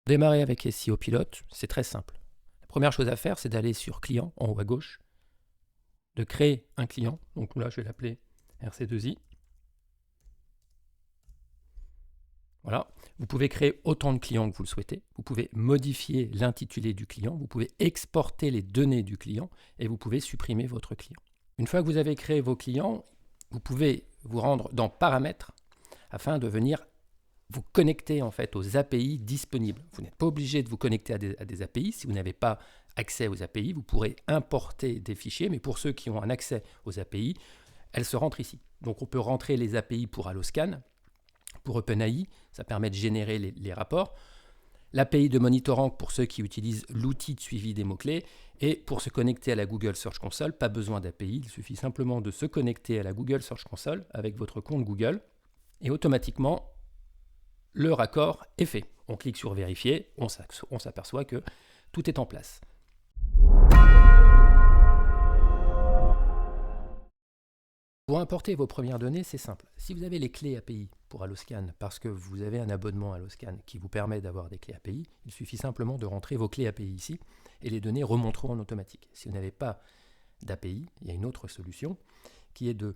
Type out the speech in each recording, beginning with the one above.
Démarrer avec SEO Pilote, c'est très simple. La première chose à faire, c'est d'aller sur Client, en haut à gauche, de créer un client. Donc là, je vais l'appeler RC2I. Voilà. Vous pouvez créer autant de clients que vous le souhaitez. Vous pouvez modifier l'intitulé du client. Vous pouvez exporter les données du client et vous pouvez supprimer votre client. Une fois que vous avez créé vos clients, vous pouvez vous rendre dans Paramètres afin de venir vous connecter en fait aux API disponibles. Vous n'êtes pas obligé de vous connecter à des API. Si vous n'avez pas accès aux API, vous pourrez importer des fichiers, mais pour ceux qui ont un accès aux API, elles se rentrent ici. Donc on peut rentrer les API pour Alloscan, pour OpenAI, ça permet de générer les rapports. L'API de MonitorRank pour ceux qui utilisent l'outil de suivi des mots-clés. Et pour se connecter à la Google Search Console, pas besoin d'API, il suffit simplement de se connecter à la Google Search Console avec votre compte Google. Et automatiquement, le raccord est fait. On clique sur vérifier, on s'aperçoit que tout est en place. Pour importer vos premières données, c'est simple. Si vous avez les clés API pour Alloscan, parce que vous avez un abonnement Alloscan qui vous permet d'avoir des clés API, il suffit simplement de rentrer vos clés API ici et les données remonteront en automatique. Si vous n'avez pas d'API, il y a une autre solution qui est de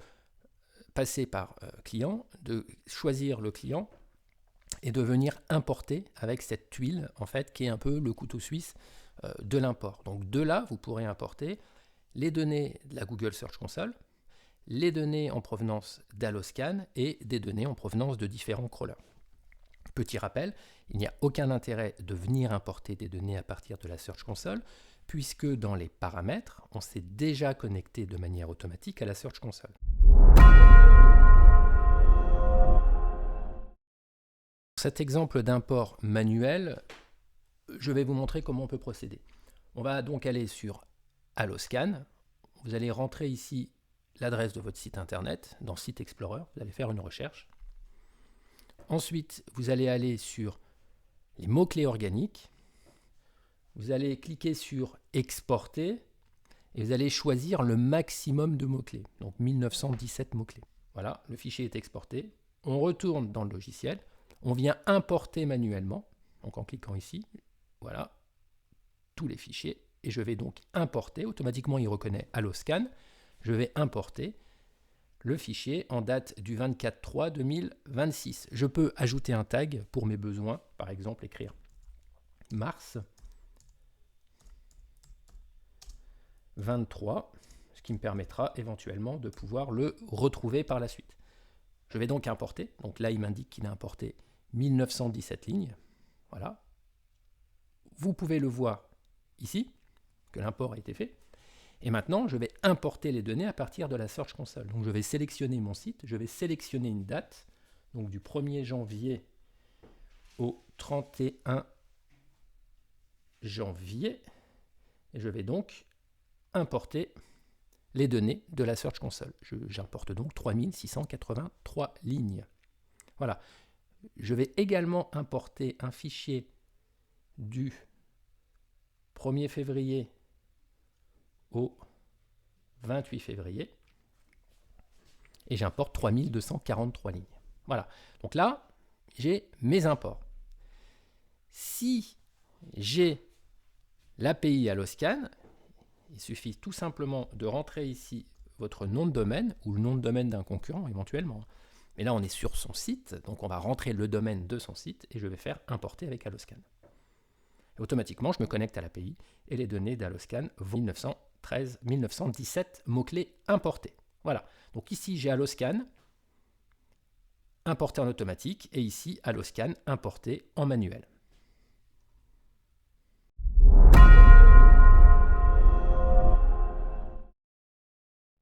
passer par client, de choisir le client et de venir importer avec cette tuile en fait qui est un peu le couteau suisse de l'import. Donc de là, vous pourrez importer les données de la Google Search Console, les données en provenance d'Alloscan et des données en provenance de différents crawlers. Petit rappel, il n'y a aucun intérêt de venir importer des données à partir de la Search Console, puisque dans les paramètres, on s'est déjà connecté de manière automatique à la Search Console. Pour cet exemple d'import manuel, je vais vous montrer comment on peut procéder. On va donc aller sur Alloscan. Vous allez rentrer ici l'adresse de votre site internet dans Site Explorer. Vous allez faire une recherche. Ensuite, vous allez aller sur les mots-clés organiques. Vous allez cliquer sur Exporter et vous allez choisir le maximum de mots-clés, donc 1917 mots-clés. Voilà, le fichier est exporté. On retourne dans le logiciel. On vient importer manuellement, donc en cliquant ici, voilà, tous les fichiers. Et je vais donc importer, automatiquement il reconnaît Alloscan. Je vais importer le fichier en date du 24/3/2026. Je peux ajouter un tag pour mes besoins, par exemple écrire mars 23, ce qui me permettra éventuellement de pouvoir le retrouver par la suite. Je vais donc importer, donc là il m'indique qu'il a importé 1917 lignes, voilà. Vous pouvez le voir ici, que l'import a été fait. Et maintenant, je vais importer les données à partir de la Search Console. Donc je vais sélectionner mon site, je vais sélectionner une date, donc du 1er janvier au 31 janvier, et je vais donc importer les données de la Search Console. J'importe donc 3683 lignes. Voilà. Je vais également importer un fichier du 1er février au 28 février et j'importe 3243 lignes. Voilà. Donc là, j'ai mes imports. Si j'ai l'API Alloscan, il suffit tout simplement de rentrer ici votre nom de domaine ou le nom de domaine d'un concurrent éventuellement. Mais là, on est sur son site, donc on va rentrer le domaine de son site et je vais faire importer avec Alloscan. Et automatiquement, je me connecte à l'API et les données d'Alloscan vont 1917 mots-clés importés. Voilà. Donc ici, j'ai Alloscan importé en automatique et ici, Alloscan importé en manuel.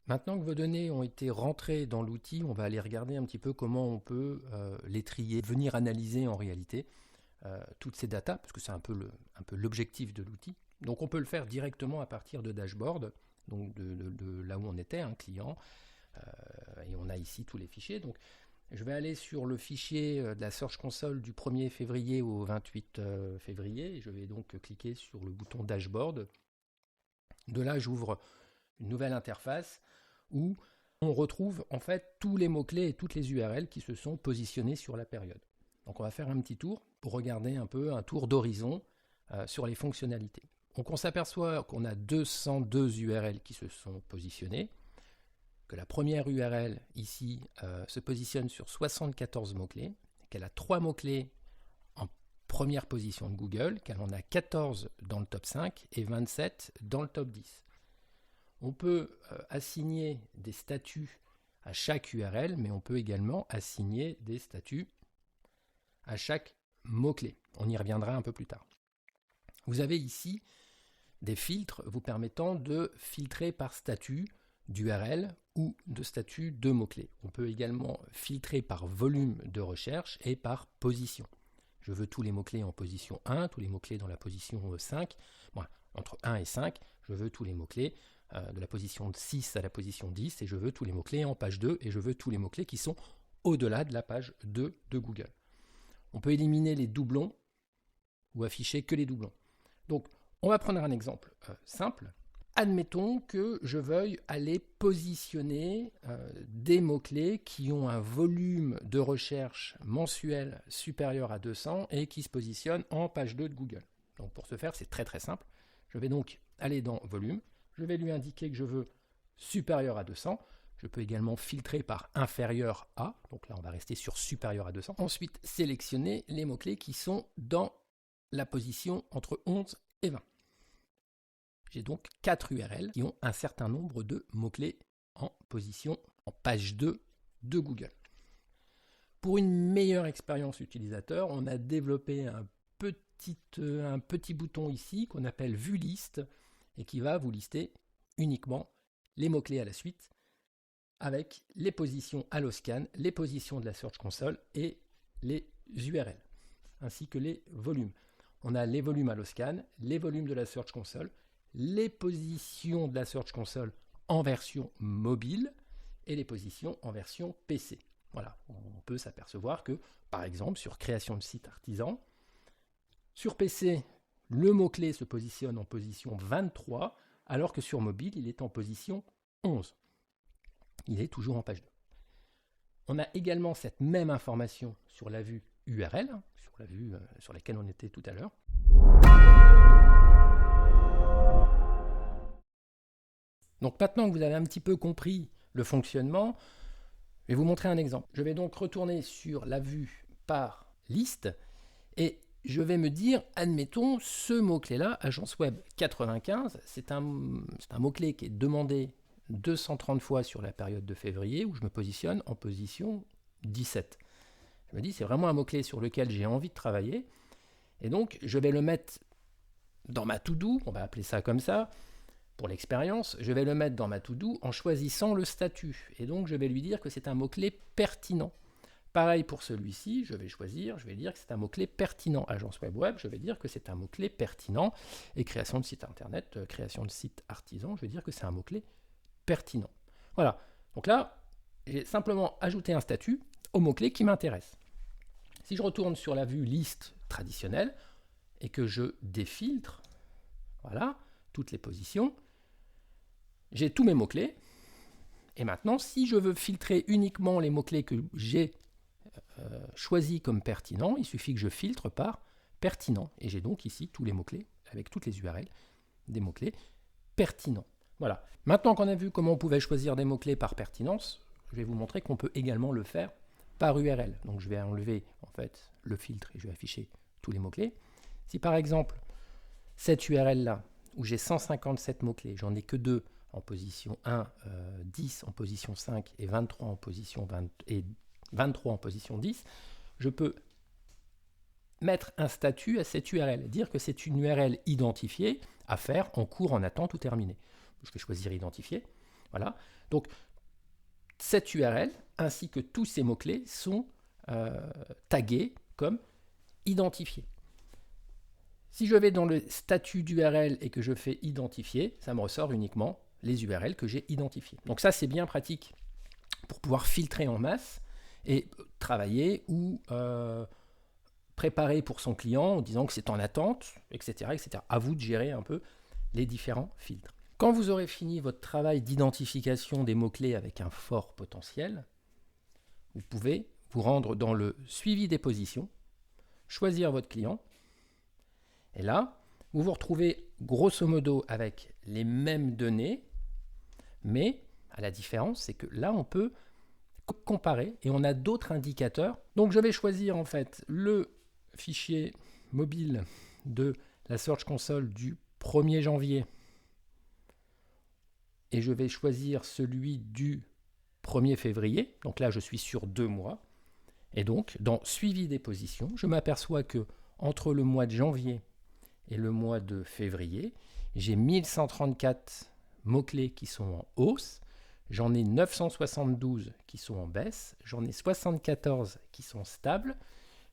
Maintenant que vos données ont été rentrées dans l'outil, on va aller regarder un petit peu comment on peut les trier, venir analyser en réalité toutes ces datas, parce que c'est un peu l'objectif de l'outil. Donc on peut le faire directement à partir de dashboard, donc de là où on était, un client, et on a ici tous les fichiers. Donc je vais aller sur le fichier de la Search Console du 1er février au 28 février, et je vais donc cliquer sur le bouton dashboard. De là, j'ouvre une nouvelle interface où on retrouve en fait tous les mots-clés et toutes les URL qui se sont positionnés sur la période. Donc on va faire un petit tour pour regarder un peu un tour d'horizon sur les fonctionnalités. Donc on s'aperçoit qu'on a 202 URL qui se sont positionnées, que la première URL ici se positionne sur 74 mots-clés, qu'elle a 3 mots-clés en première position de Google, qu'elle en a 14 dans le top 5 et 27 dans le top 10. On peut assigner des statuts à chaque URL, mais on peut également assigner des statuts à chaque mot-clé. On y reviendra un peu plus tard. Vous avez ici des filtres vous permettant de filtrer par statut d'URL ou de statut de mots-clés. On peut également filtrer par volume de recherche et par position. Je veux tous les mots-clés en position 1, tous les mots-clés dans la position 5. Bon, entre 1 et 5, je veux tous les mots-clés de la position 6 à la position 10, et je veux tous les mots-clés en page 2, et je veux tous les mots-clés qui sont au-delà de la page 2 de Google. On peut éliminer les doublons ou afficher que les doublons. Donc, on va prendre un exemple simple. Admettons que je veuille aller positionner des mots-clés qui ont un volume de recherche mensuel supérieur à 200 et qui se positionnent en page 2 de Google. Donc, pour ce faire, c'est très très simple. Je vais donc aller dans volume. Je vais lui indiquer que je veux supérieur à 200. Je peux également filtrer par inférieur à. Donc là, on va rester sur supérieur à 200. Ensuite, sélectionner les mots-clés qui sont dans la position entre 11 et 20. J'ai donc 4 URL qui ont un certain nombre de mots-clés en position en page 2 de Google. Pour une meilleure expérience utilisateur, on a développé un petit bouton ici qu'on appelle Vue liste et qui va vous lister uniquement les mots-clés à la suite avec les positions Alloscan, les positions de la Search Console et les URL, ainsi que les volumes. On a les volumes Alloscan, les volumes de la Search Console, les positions de la Search Console en version mobile et les positions en version PC. Voilà, on peut s'apercevoir que, par exemple, sur création de site artisan, sur PC, le mot-clé se positionne en position 23, alors que sur mobile, il est en position 11. Il est toujours en page 2. On a également cette même information sur la vue URL, sur la vue sur laquelle on était tout à l'heure. Donc maintenant que vous avez un petit peu compris le fonctionnement, je vais vous montrer un exemple. Je vais donc retourner sur la vue par liste et je vais me dire, admettons, ce mot-clé-là, agence web 95, c'est un mot-clé qui est demandé 230 fois sur la période de février où je me positionne en position 17. Je me dis, c'est vraiment un mot-clé sur lequel j'ai envie de travailler et donc je vais le mettre dans ma to-do, on va appeler ça comme ça, pour l'expérience, je vais le mettre dans ma to-do en choisissant le statut. Et donc, je vais lui dire que c'est un mot-clé pertinent. Pareil pour celui-ci, je vais dire que c'est un mot-clé pertinent. Agence web, je vais dire que c'est un mot-clé pertinent. Et création de site internet, création de site artisan, je vais dire que c'est un mot-clé pertinent. Voilà. Donc là, j'ai simplement ajouté un statut au mot-clé qui m'intéresse. Si je retourne sur la vue liste traditionnelle et que je défiltre, voilà, toutes les positions, j'ai tous mes mots-clés. Et maintenant, si je veux filtrer uniquement les mots-clés que j'ai choisis comme pertinents, il suffit que je filtre par pertinent. Et j'ai donc ici tous les mots-clés, avec toutes les URL, des mots-clés pertinents. Voilà. Maintenant qu'on a vu comment on pouvait choisir des mots-clés par pertinence, je vais vous montrer qu'on peut également le faire par URL. Donc je vais enlever en fait le filtre et je vais afficher tous les mots-clés. Si par exemple, cette URL-là, où j'ai 157 mots-clés, j'en ai que 2 en position 1, 10 en position 5 et 23 en position 23 en position 10, je peux mettre un statut à cette URL, dire que c'est une URL identifiée à faire en cours, en attente ou terminée. Je vais choisir identifier. Voilà. Donc, cette URL ainsi que tous ces mots-clés sont tagués comme identifiés. Si je vais dans le statut d'URL et que je fais identifier, ça me ressort uniquement les URL que j'ai identifiées. Donc ça, c'est bien pratique pour pouvoir filtrer en masse et travailler ou préparer pour son client en disant que c'est en attente, etc., etc. À vous de gérer un peu les différents filtres. Quand vous aurez fini votre travail d'identification des mots-clés avec un fort potentiel, vous pouvez vous rendre dans le suivi des positions choisir votre client. Et là, vous vous retrouvez grosso modo avec les mêmes données, mais à la différence, c'est que là, on peut comparer et on a d'autres indicateurs. Donc, je vais choisir en fait le fichier mobile de la Search Console du 1er janvier et je vais choisir celui du 1er février. Donc là, je suis sur 2 mois. Et donc, dans suivi des positions, je m'aperçois que entre le mois de janvier et le mois de février, j'ai 1134 mots-clés qui sont en hausse, j'en ai 972 qui sont en baisse, j'en ai 74 qui sont stables,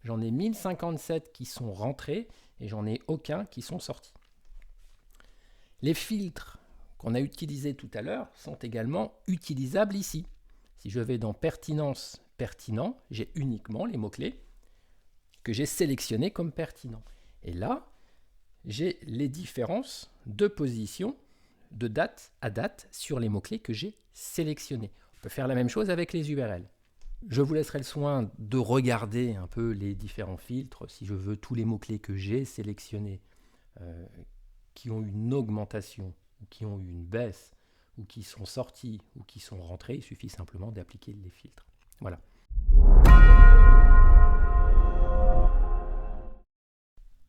j'en ai 1057 qui sont rentrés et j'en ai aucun qui sont sortis. Les filtres qu'on a utilisés tout à l'heure sont également utilisables ici. Si je vais dans pertinence, pertinent, j'ai uniquement les mots-clés que j'ai sélectionnés comme pertinents. Et là, j'ai les différences de position de date à date sur les mots-clés que j'ai sélectionnés. On peut faire la même chose avec les URL. Je vous laisserai le soin de regarder un peu les différents filtres. Si je veux tous les mots-clés que j'ai sélectionnés qui ont une augmentation ou qui ont eu une baisse ou qui sont sortis ou qui sont rentrés, il suffit simplement d'appliquer les filtres. Voilà.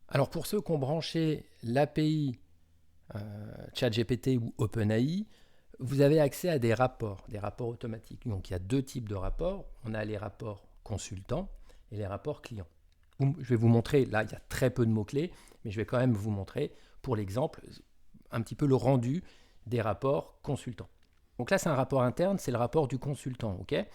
Alors pour ceux qui ont branché l'API ChatGPT ou OpenAI, vous avez accès à des rapports automatiques. Donc il y a 2 types de rapports. On a les rapports consultants et les rapports clients. Je vais vous montrer, là il y a très peu de mots-clés, mais je vais quand même vous montrer pour l'exemple un petit peu le rendu des rapports consultants. Donc là c'est un rapport interne, c'est le rapport du consultant. Okay,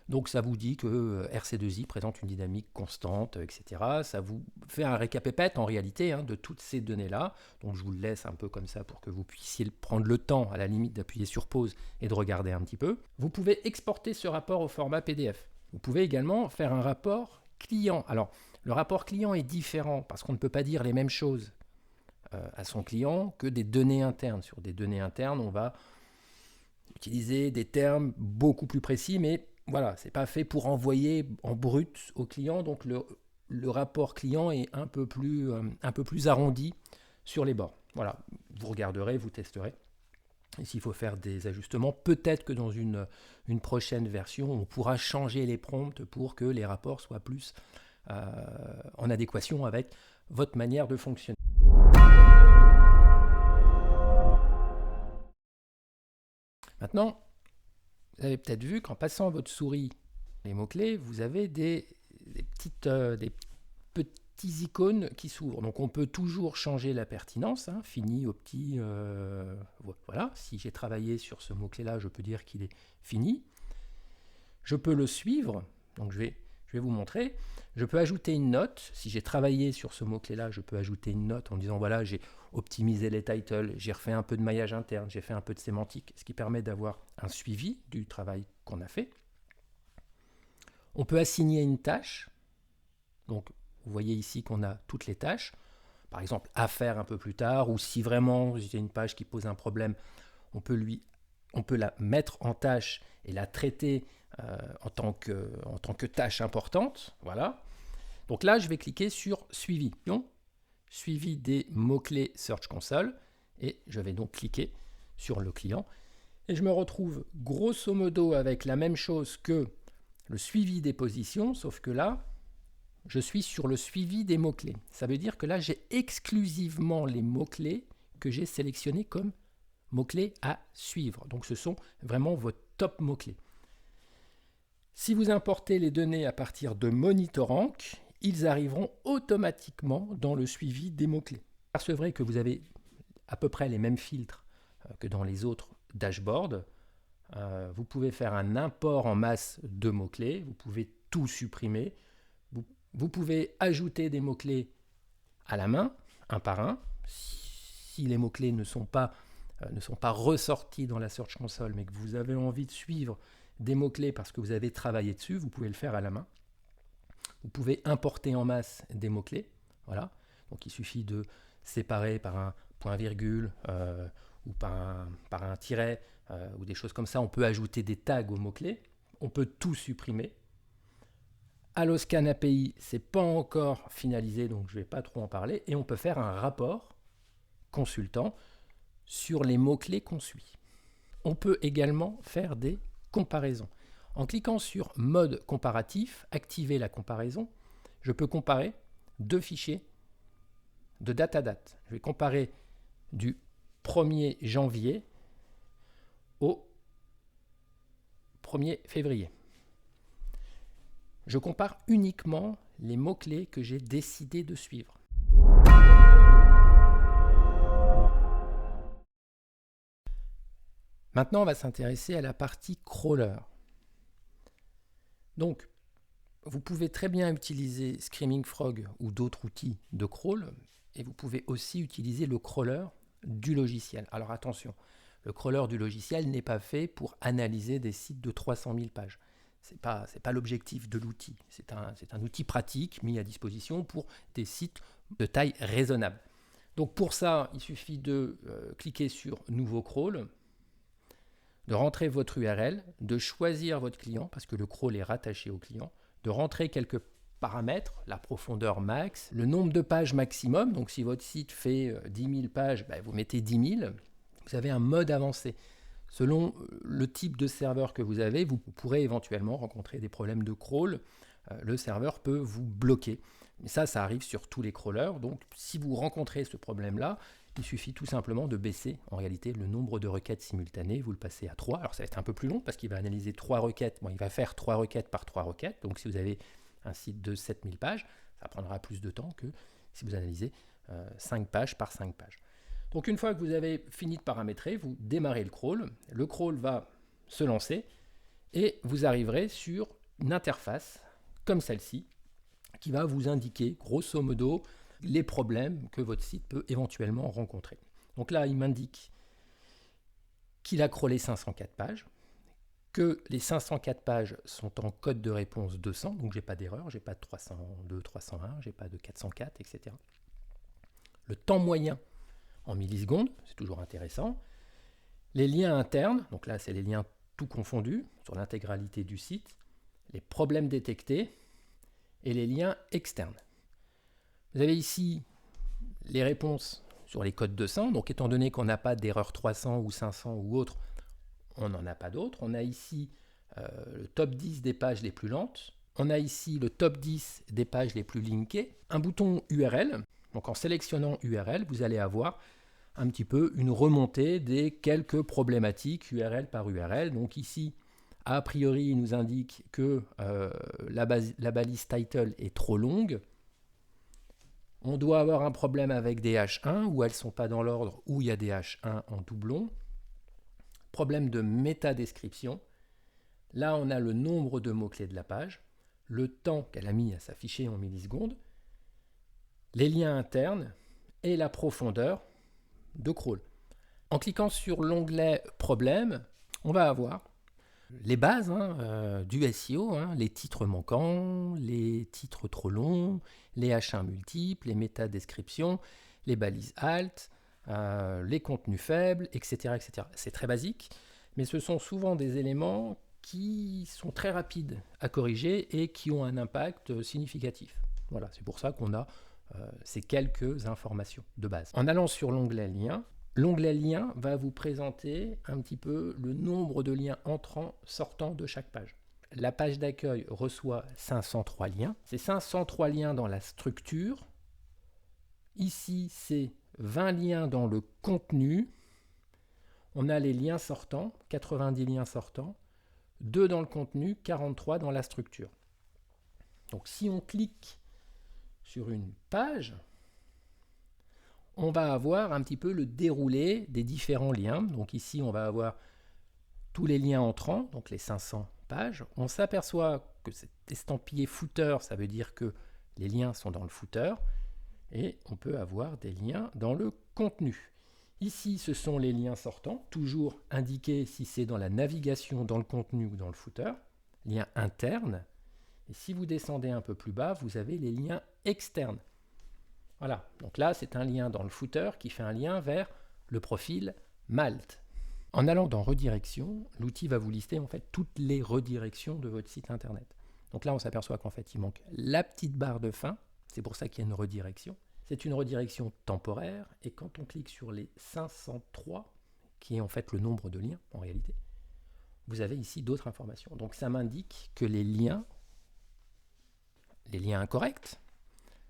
donc ça vous dit que RC2I présente une dynamique constante, etc. Ça vous fait un récapépète en réalité de toutes ces données-là. Donc je vous le laisse un peu comme ça pour que vous puissiez prendre le temps à la limite d'appuyer sur pause et de regarder un petit peu. Vous pouvez exporter ce rapport au format PDF. Vous pouvez également faire un rapport client. Alors le rapport client est différent parce qu'on ne peut pas dire les mêmes choses à son client que des données internes. Sur des données internes, on va utiliser des termes beaucoup plus précis, mais voilà, c'est pas fait pour envoyer en brut au client, donc le rapport client est un peu plus arrondi sur les bords. Voilà, vous regarderez, vous testerez. Et s'il faut faire des ajustements, peut-être que dans une prochaine version, on pourra changer les prompts pour que les rapports soient plus en adéquation avec votre manière de fonctionner. Maintenant, vous avez peut-être vu qu'en passant votre souris les mots-clés, vous avez des petits icônes qui s'ouvrent. Donc on peut toujours changer la pertinence, fini au petit... voilà, si j'ai travaillé sur ce mot-clé-là, je peux dire qu'il est fini. Je peux le suivre, donc je vais vous montrer. Je peux ajouter une note. Si j'ai travaillé sur ce mot-clé-là, je peux ajouter une note en disant voilà, j'ai optimisé les titles, j'ai refait un peu de maillage interne, j'ai fait un peu de sémantique, ce qui permet d'avoir un suivi du travail qu'on a fait. On peut assigner une tâche. Donc, vous voyez ici qu'on a toutes les tâches. Par exemple, à faire un peu plus tard, ou si vraiment j'ai une page qui pose un problème, on peut la mettre en tâche et la traiter en tant que tâche importante. Voilà. Donc là, je vais cliquer sur suivi. Donc, suivi des mots-clés Search Console. Et je vais donc cliquer sur le client. Et je me retrouve grosso modo avec la même chose que le suivi des positions, sauf que là, je suis sur le suivi des mots-clés. Ça veut dire que là, j'ai exclusivement les mots-clés que j'ai sélectionnés comme mots-clés à suivre. Donc ce sont vraiment vos top mots-clés. Si vous importez les données à partir de MonitorRank, ils arriveront automatiquement dans le suivi des mots-clés. C'est vrai que vous avez à peu près les mêmes filtres que dans les autres dashboards. Vous pouvez faire un import en masse de mots-clés, vous pouvez tout supprimer, vous pouvez ajouter des mots-clés à la main, un par un. Si les mots-clés ne sont pas ressortis dans la Search Console, mais que vous avez envie de suivre des mots-clés parce que vous avez travaillé dessus, vous pouvez le faire à la main. Vous pouvez importer en masse des mots-clés. Voilà. Donc il suffit de séparer par un point-virgule ou par un tiret ou des choses comme ça. On peut ajouter des tags aux mots-clés. On peut tout supprimer. Alloscan API, c'est pas encore finalisé, donc je ne vais pas trop en parler. Et on peut faire un rapport consultant sur les mots-clés qu'on suit. On peut également faire des comparaisons. En cliquant sur mode comparatif, activer la comparaison, je peux comparer deux fichiers de date à date. Je vais comparer du 1er janvier au 1er février. Je compare uniquement les mots-clés que j'ai décidé de suivre. Maintenant, on va s'intéresser à la partie crawler. Donc, vous pouvez très bien utiliser Screaming Frog ou d'autres outils de crawl, et vous pouvez aussi utiliser le crawler du logiciel. Alors attention, le crawler du logiciel n'est pas fait pour analyser des sites de 300 000 pages. Ce n'est pas l'objectif de l'outil. C'est un outil pratique mis à disposition pour des sites de taille raisonnable. Donc pour ça, il suffit de cliquer sur Nouveau crawl, de rentrer votre URL, de choisir votre client, parce que le crawl est rattaché au client, de rentrer quelques paramètres, la profondeur max, le nombre de pages maximum. Donc si votre site fait 10 000 pages, vous mettez 10 000. Vous avez un mode avancé. Selon le type de serveur que vous avez, vous pourrez éventuellement rencontrer des problèmes de crawl. Le serveur peut vous bloquer. Mais ça arrive sur tous les crawlers. Donc si vous rencontrez ce problème-là, il suffit tout simplement de baisser en réalité le nombre de requêtes simultanées. Vous le passez à 3. Alors ça va être un peu plus long parce qu'il va analyser 3 requêtes. Bon, il va faire 3 requêtes par 3 requêtes. Donc si vous avez un site de 7000 pages, ça prendra plus de temps que si vous analysez 5 pages par 5 pages. Donc une fois que vous avez fini de paramétrer, vous démarrez le crawl. Le crawl va se lancer et vous arriverez sur une interface comme celle-ci qui va vous indiquer grosso modo les problèmes que votre site peut éventuellement rencontrer. Donc là, il m'indique qu'il a crawlé 504 pages, que les 504 pages sont en code de réponse 200, donc j'ai pas d'erreur, j'ai pas de 302, 301, j'ai pas de 404, etc. Le temps moyen en millisecondes, c'est toujours intéressant. Les liens internes, donc là c'est les liens tout confondus sur l'intégralité du site, les problèmes détectés et les liens externes. Vous avez ici les réponses sur les codes 200, donc étant donné qu'on n'a pas d'erreur 300 ou 500 ou autre, on n'en a pas d'autres. On a ici le top 10 des pages les plus lentes. On a ici le top 10 des pages les plus linkées. Un bouton URL. Donc en sélectionnant URL, vous allez avoir un petit peu une remontée des quelques problématiques URL par URL. Donc ici, a priori, il nous indique que la balise title est trop longue. On doit avoir un problème avec des H1 où elles ne sont pas dans l'ordre, où il y a des H1 en doublon. Problème de métadescription. Là, on a le nombre de mots-clés de la page, le temps qu'elle a mis à s'afficher en millisecondes, les liens internes et la profondeur de crawl. En cliquant sur l'onglet Problème, on va avoir les bases du SEO, les titres manquants, les titres trop longs, les H1 multiples, les métadescriptions, les balises alt, les contenus faibles, etc., etc. C'est très basique, mais ce sont souvent des éléments qui sont très rapides à corriger et qui ont un impact significatif. Voilà, c'est pour ça qu'on a ces quelques informations de base. En allant sur l'onglet Liens, l'onglet Liens va vous présenter un petit peu le nombre de liens entrants, sortants de chaque page. La page d'accueil reçoit 503 liens. C'est 503 liens dans la structure. Ici, c'est 20 liens dans le contenu. On a les liens sortants, 90 liens sortants, 2 dans le contenu, 43 dans la structure. Donc si on clique sur une page, on va avoir un petit peu le déroulé des différents liens. Donc ici, on va avoir tous les liens entrants, donc les 500 pages. On s'aperçoit que cet estampillé footer, ça veut dire que les liens sont dans le footer. Et on peut avoir des liens dans le contenu. Ici, ce sont les liens sortants, toujours indiqués si c'est dans la navigation, dans le contenu ou dans le footer. Liens internes. Et si vous descendez un peu plus bas, vous avez les liens externes. Voilà, donc là, c'est un lien dans le footer qui fait un lien vers le profil Malte. En allant dans redirection, l'outil va vous lister en fait toutes les redirections de votre site internet. Donc là, on s'aperçoit qu'en fait, il manque la petite barre de fin. C'est pour ça qu'il y a une redirection. C'est une redirection temporaire. Et quand on clique sur les 503, qui est en fait le nombre de liens en réalité, vous avez ici d'autres informations. Donc ça m'indique que les liens incorrects,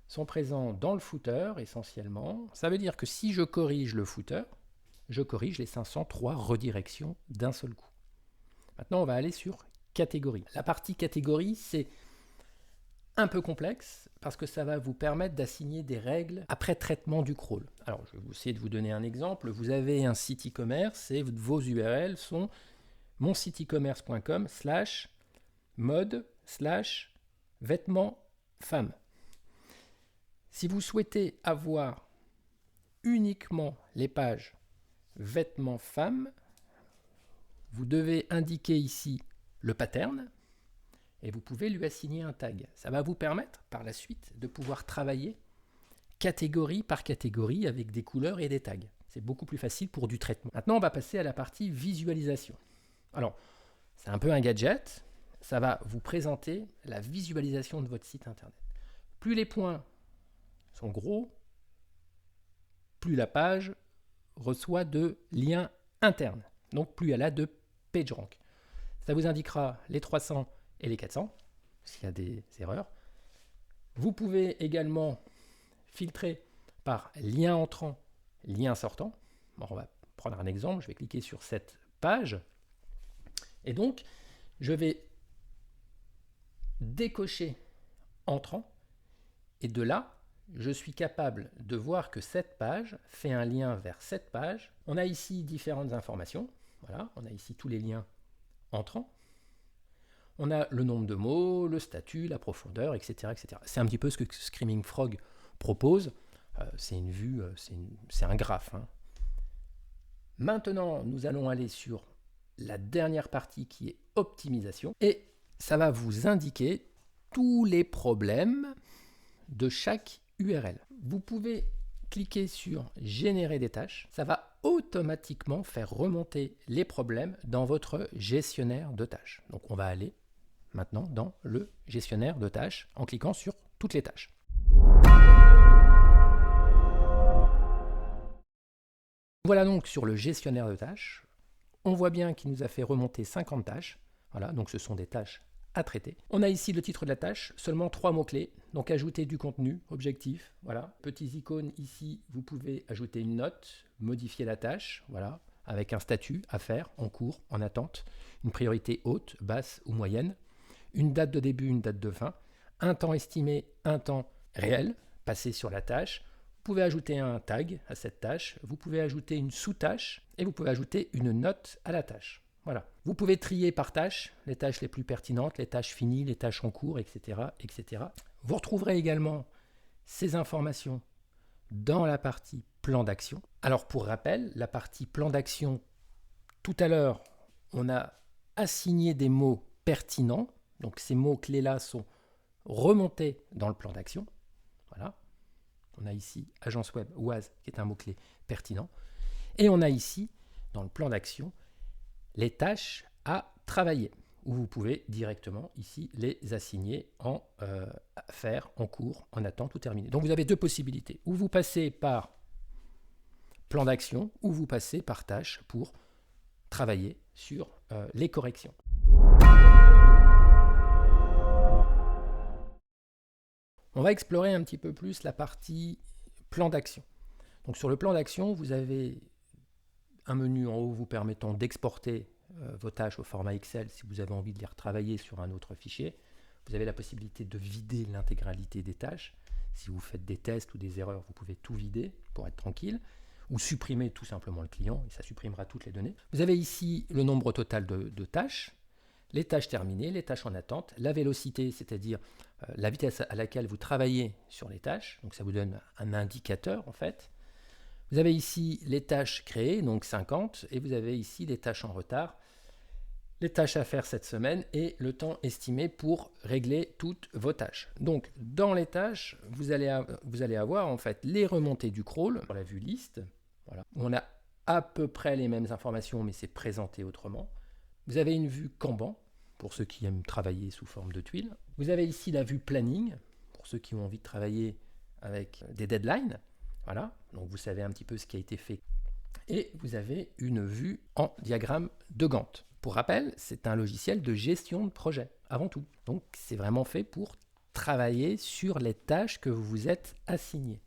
sont présents dans le footer essentiellement. Ça veut dire que si je corrige le footer, je corrige les 503 redirections d'un seul coup. Maintenant, on va aller sur catégorie. La partie catégorie, c'est un peu complexe parce que ça va vous permettre d'assigner des règles après traitement du crawl. Alors, je vais essayer de vous donner un exemple. Vous avez un site e-commerce et vos URL sont monsite-e-commerce.com/mode/vêtements femmes. Si vous souhaitez avoir uniquement les pages vêtements femmes, vous devez indiquer ici le pattern et vous pouvez lui assigner un tag. Ça va vous permettre par la suite de pouvoir travailler catégorie par catégorie avec des couleurs et des tags. C'est beaucoup plus facile pour du traitement. Maintenant, on va passer à la partie visualisation. Alors, c'est un peu un gadget. Ça va vous présenter la visualisation de votre site internet. Plus les points sont gros, plus la page reçoit de liens internes. Donc plus elle a de PageRank. Ça vous indiquera les 300 et les 400, s'il y a des erreurs. Vous pouvez également filtrer par lien entrant, lien sortant. Bon, on va prendre un exemple. Je vais cliquer sur cette page. Et donc, je vais décocher entrant. Et de là, je suis capable de voir que cette page fait un lien vers cette page. On a ici différentes informations. Voilà, on a ici tous les liens entrants. On a le nombre de mots, le statut, la profondeur, etc. etc. C'est un petit peu ce que Screaming Frog propose. C'est une vue, c'est un graphe. Hein. Maintenant, nous allons aller sur la dernière partie qui est optimisation. Et ça va vous indiquer tous les problèmes de chaque URL. Vous pouvez cliquer sur générer des tâches. Ça va automatiquement faire remonter les problèmes dans votre gestionnaire de tâches. Donc on va aller maintenant dans le gestionnaire de tâches en cliquant sur toutes les tâches. Voilà donc sur le gestionnaire de tâches. On voit bien qu'il nous a fait remonter 50 tâches. Voilà, donc ce sont des tâches à traiter. On a ici le titre de la tâche, seulement 3 mots-clés. Donc ajouter du contenu, objectif, voilà. Petites icônes ici, vous pouvez ajouter une note, modifier la tâche, voilà, avec un statut à faire, en cours, en attente, une priorité haute, basse ou moyenne, une date de début, une date de fin, un temps estimé, un temps réel, passé sur la tâche. Vous pouvez ajouter un tag à cette tâche, vous pouvez ajouter une sous-tâche et vous pouvez ajouter une note à la tâche. Voilà. Vous pouvez trier par tâches, les tâches les plus pertinentes, les tâches finies, les tâches en cours, etc., etc. Vous retrouverez également ces informations dans la partie plan d'action. Alors pour rappel, la partie plan d'action, tout à l'heure, on a assigné des mots pertinents. Donc ces mots-clés-là sont remontés dans le plan d'action. Voilà. On a ici Agence Web OAS qui est un mot-clé pertinent. Et on a ici, dans le plan d'action, les tâches à travailler, où vous pouvez directement ici les assigner en faire, en cours, en attente ou terminé. Donc vous avez deux possibilités, ou vous passez par plan d'action, ou vous passez par tâche pour travailler sur les corrections. On va explorer un petit peu plus la partie plan d'action. Donc sur le plan d'action, vous avez un menu en haut vous permettant d'exporter vos tâches au format Excel si vous avez envie de les retravailler sur un autre fichier. Vous avez la possibilité de vider l'intégralité des tâches. Si vous faites des tests ou des erreurs, vous pouvez tout vider pour être tranquille, ou supprimer tout simplement le client, et ça supprimera toutes les données. Vous avez ici le nombre total de tâches, les tâches terminées, les tâches en attente, la vélocité, c'est-à-dire la vitesse à laquelle vous travaillez sur les tâches, donc ça vous donne un indicateur en fait. Vous avez ici les tâches créées, donc 50, et vous avez ici les tâches en retard, les tâches à faire cette semaine et le temps estimé pour régler toutes vos tâches. Donc dans les tâches, vous allez avoir en fait les remontées du crawl sur la vue liste. Voilà. On a à peu près les mêmes informations, mais c'est présenté autrement. Vous avez une vue Kanban pour ceux qui aiment travailler sous forme de tuiles. Vous avez ici la vue planning, pour ceux qui ont envie de travailler avec des deadlines. Voilà, donc vous savez un petit peu ce qui a été fait. Et vous avez une vue en diagramme de Gantt. Pour rappel, c'est un logiciel de gestion de projet, avant tout. Donc c'est vraiment fait pour travailler sur les tâches que vous vous êtes assignées.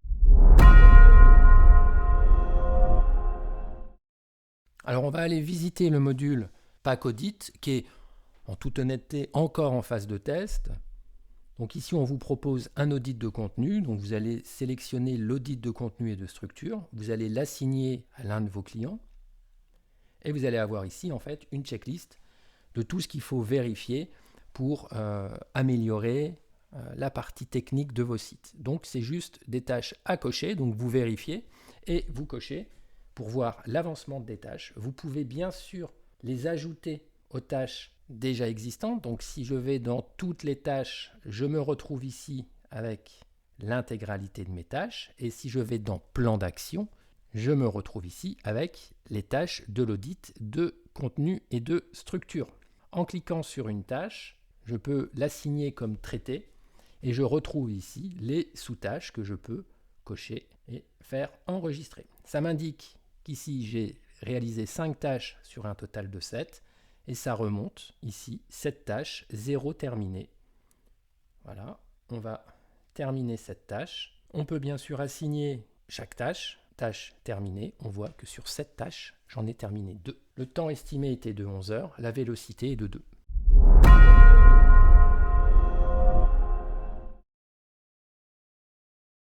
Alors on va aller visiter le module Pack Audit, qui est en toute honnêteté encore en phase de test. Donc ici on vous propose un audit de contenu, donc vous allez sélectionner l'audit de contenu et de structure, vous allez l'assigner à l'un de vos clients, et vous allez avoir ici en fait une checklist de tout ce qu'il faut vérifier pour améliorer la partie technique de vos sites. Donc c'est juste des tâches à cocher, donc vous vérifiez et vous cochez pour voir l'avancement des tâches. Vous pouvez bien sûr les ajouter aux tâches déjà existantes. Donc si je vais dans toutes les tâches, je me retrouve ici avec l'intégralité de mes tâches. Et si je vais dans plan d'action, je me retrouve ici avec les tâches de l'audit de contenu et de structure. En cliquant sur une tâche, je peux l'assigner comme traité et je retrouve ici les sous-tâches que je peux cocher et faire enregistrer. Ça m'indique qu'ici j'ai réalisé 5 tâches sur un total de 7 et ça remonte ici 7 tâches, 0 terminé. Voilà, on va terminer cette tâche. On peut bien sûr assigner chaque tâche. Tâche terminée, on voit que sur 7 tâches, j'en ai terminé 2. Le temps estimé était de 11 heures, la vélocité est de 2.